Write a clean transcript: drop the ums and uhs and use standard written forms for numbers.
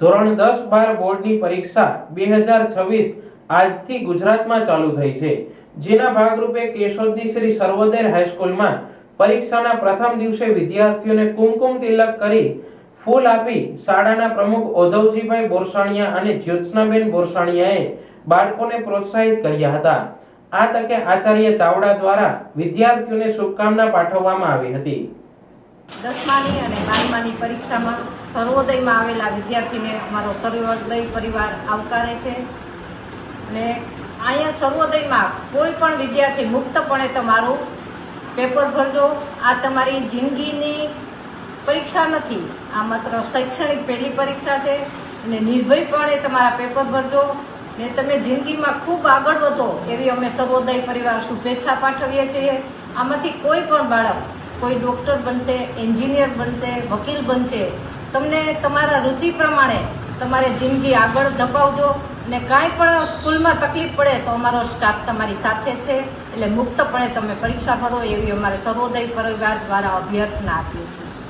ધોરણ 10-12 બોર્ડની પરીક્ષા 2026 આજથી ગુજરાતમાં ચાલુ થઈ છે, જેના ભાગરૂપે કેશોદની શ્રી સર્વોદય હાઈસ્કૂલમાં પરીક્ષાના પ્રથમ દિવસે વિદ્યાર્થીઓને કુમકુમ તિલક કરી ફૂલ આપી શાળાના પ્રમુખ ઓધવજીભાઈ બોરસાણીયા અને જ્યોત્સનાબેન બોરસાણીયાએ બાળકોને પ્રોત્સાહિત કર્યા હતા। આ તકે આચાર્ય ચાવડા દ્વારા વિદ્યાર્થીઓને શુભકામના પાઠવવામાં આવી હતી। 10માની અને 12માની પરીક્ષામાં સર્વોદયમાં આવેલા વિદ્યાર્થીને અમારો સર્વોદય પરિવાર આવકારે છે અને અહીંયા સર્વોદયમાં કોઈ પણ વિદ્યાર્થી મુક્તપણે તમારું પેપર ભરજો। આ તમારી જિંદગીની પરીક્ષા નથી, આ માત્ર શૈક્ષણિક પહેલી પરીક્ષા છે અને નિર્ભયપણે તમારા પેપર ભરજો ને તમે જિંદગીમાં ખૂબ આગળ વધો એવી અમે સર્વોદય પરિવાર શુભેચ્છા પાઠવીએ છીએ। આમાંથી કોઈ પણ બાળક કોઈ ડૉક્ટર બનશે, એન્જિનિયર બનશે, વકીલ બનશે। તમને તમારા રુચિ પ્રમાણે તમારે જિંદગી આગળ ધપાવજો ને કાંઈ પણ સ્કૂલમાં તકલીફ પડે તો અમારો સ્ટાફ તમારી સાથે છે, એટલે મુક્તપણે તમે પરીક્ષા ભરો એવી અમારે સર્વોદય પરિવાર દ્વારા અભ્યર્થના આપીએ છીએ।